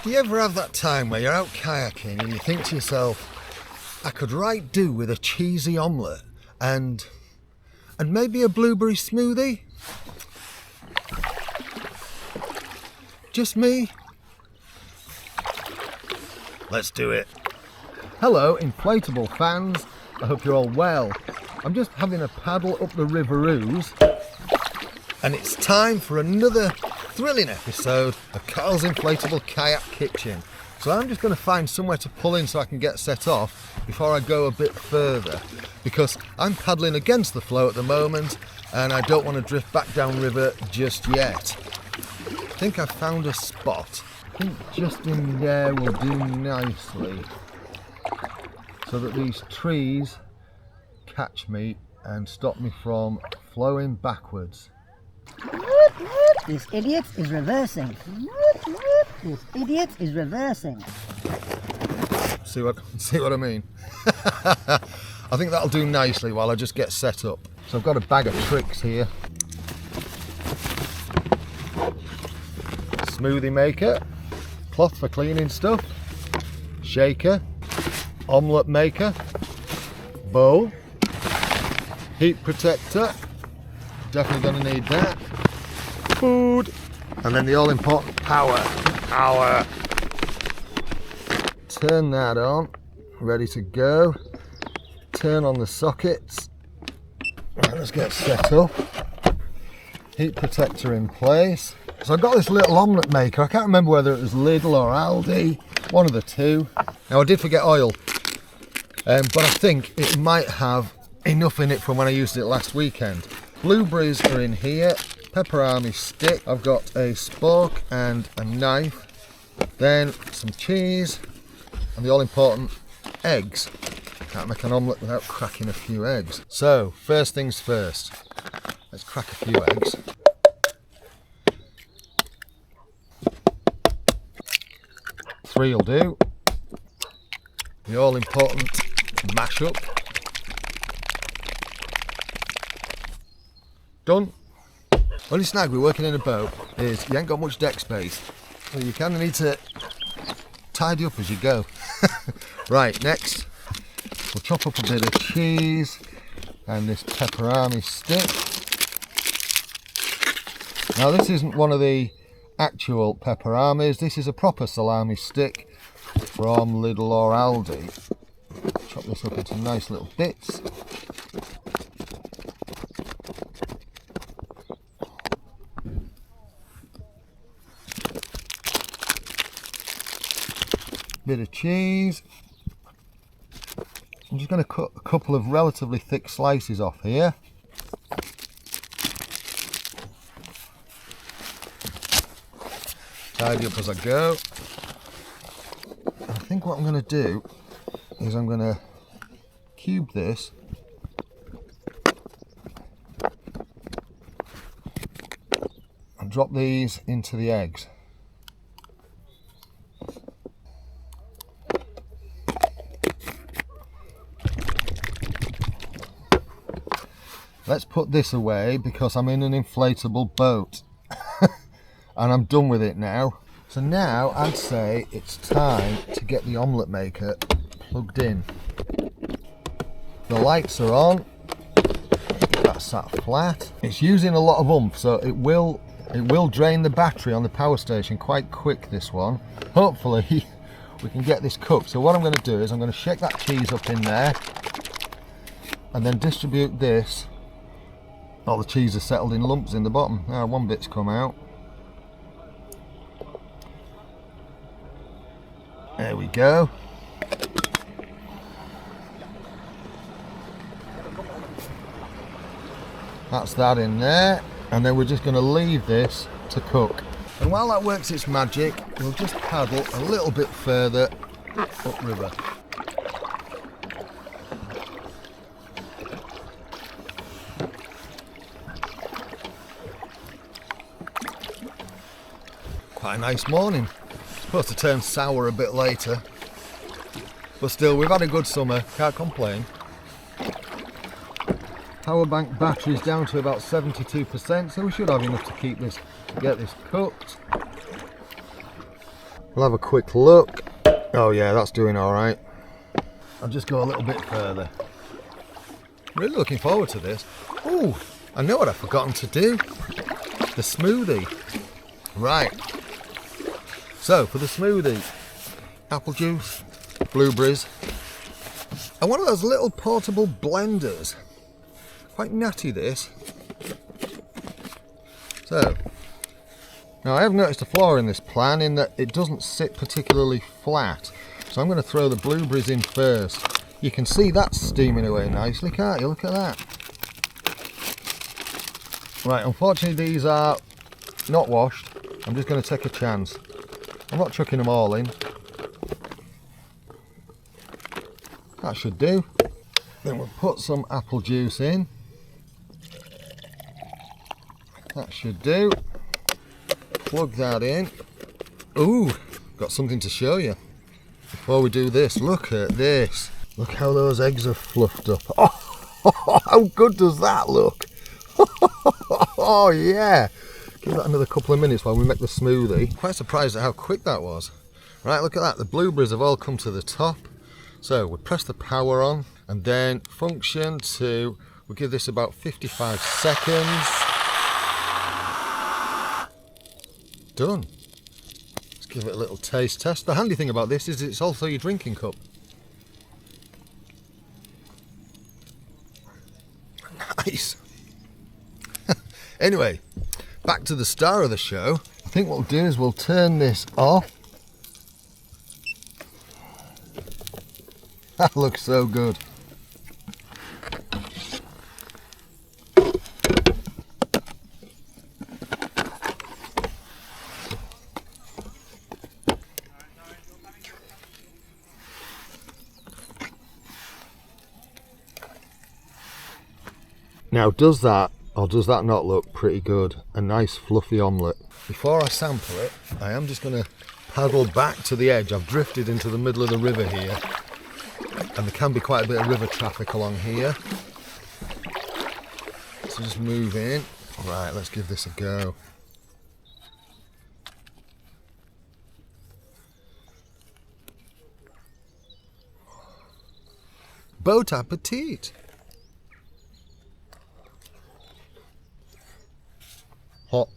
Do you ever have that time where you're out kayaking and you think to yourself, I could right do with a cheesy omelette and maybe a blueberry smoothie? Just me? Let's do it. Hello, inflatable fans. I hope you're all well. I'm just having a paddle up the River Ouse, and it's time for another thrilling episode of Carl's Inflatable Kayak Kitchen. So I'm just going to find somewhere to pull in so I can get set off before I go a bit further, because I'm paddling against the flow at the moment and I don't want to drift back down river just yet. I think I've found a spot. I think just in there will do nicely, so that these trees catch me and stop me from flowing backwards. This idiot is reversing. This idiot is reversing. See what I mean? I think that'll do nicely while I just get set up. So I've got a bag of tricks here. Smoothie maker, cloth for cleaning stuff, shaker, omelette maker, bowl, heat protector, definitely going to need that, food, and then the all important power. Turn that on, ready to go. Turn on the sockets. Right, let's get set up. Heat protector in place. So I've got this little omelette maker. I can't remember whether it was Lidl or Aldi, one of the two. Now I did forget oil, but I think it might have enough in it from when I used it last weekend. Blueberries are in here, pepperoni stick. I've got a spork and a knife, then some cheese, and the all important eggs. Can't make an omelette without cracking a few eggs. So first things first, let's crack a few eggs. Three will do. The all important mash up. Done. Only snag with working in a boat is you ain't got much deck space, so you kind of need to tidy up as you go. Right, next we'll chop up a bit of cheese and this pepperoni stick. Now this isn't one of the actual pepperonis, this is a proper salami stick from Lidl or Aldi. Chop this up into nice little bits. Bit of cheese. I'm just going to cut a couple of relatively thick slices off here. Tidy up as I go. I think what I'm going to do is I'm going to cube this and drop these into the eggs. Let's put this away because I'm in an inflatable boat and I'm done with it now. So now I'd say it's time to get the omelette maker plugged in. The lights are on, that's sat flat. It's using a lot of oomph, so it will drain the battery on the power station quite quick, this one. Hopefully we can get this cooked. So what I'm going to do is I'm going to shake that cheese up in there and then distribute this. All the cheese is settled in lumps in the bottom. Now one bit's come out. There we go. That's that in there. And then we're just going to leave this to cook. And while that works its magic, we'll just paddle a little bit further upriver. Quite a nice morning. Supposed to turn sour a bit later, but still we've had a good summer, can't complain. Power bank battery's down to about 72%, so we should have enough to get this cooked. We'll have a quick look. Oh yeah, that's doing all right. I'll just go a little bit further. Really looking forward to this. Oh, I know what I've forgotten to do. The smoothie. Right. So for the smoothie, apple juice, blueberries, and one of those little portable blenders. Quite natty this. So, now I have noticed a flaw in this plan in that it doesn't sit particularly flat. So I'm going to throw the blueberries in first. You can see that's steaming away nicely, can't you? Look at that. Right, unfortunately these are not washed. I'm just going to take a chance. I'm not chucking them all in. That should do. Then we'll put some apple juice in. That should do. Plug that in. Ooh, got something to show you. Before we do this, look at this. Look how those eggs are fluffed up. Oh, how good does that look? Oh yeah. Give that another couple of minutes while we make the smoothie. Quite surprised at how quick that was. Right, look at that. The blueberries have all come to the top. So we'll press the power on and then function 2. We'll give this about 55 seconds. Done. Let's give it a little taste test. The handy thing about this is it's also your drinking cup. Nice. Anyway, back to the star of the show. I think what we'll do is we'll turn this off. That looks so good. Now does that, or does that not look pretty good? A nice fluffy omelette. Before I sample it, I am just going to paddle back to the edge. I've drifted into the middle of the river here, and there can be quite a bit of river traffic along here. So just move in. Right, let's give this a go. Bon appetit! Hot.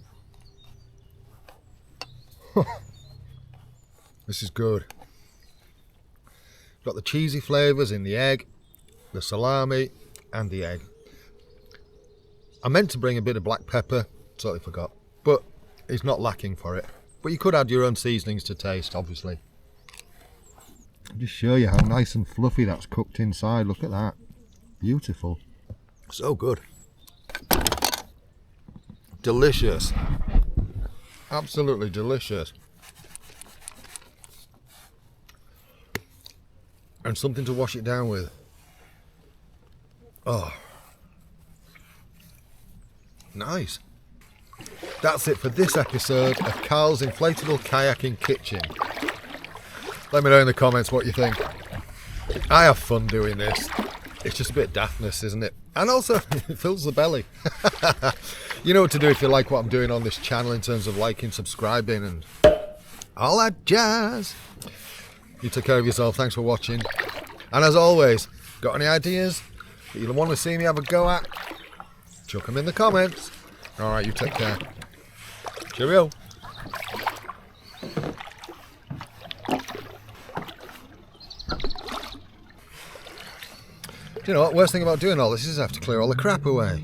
This is good. Got the cheesy flavours in the egg, the salami and the egg. I meant to bring a bit of black pepper, totally forgot, but it's not lacking for it. But you could add your own seasonings to taste, obviously. I'll just show you how nice and fluffy that's cooked inside. Look at that. Beautiful. So good. Delicious. Absolutely delicious. And something to wash it down with. Oh. Nice. That's it for this episode of Carl's Inflatable Kayaking Kitchen. Let me know in the comments what you think. I have fun doing this. It's just a bit daftness, isn't it? And also, it fills the belly. You know what to do if you like what I'm doing on this channel in terms of liking, subscribing and all that jazz. You take care of yourself. Thanks for watching. And as always, got any ideas that you want to see me have a go at? Chuck them in the comments. Alright, you take care. Cheerio. Do you know what? Worst thing about doing all this is I have to clear all the crap away.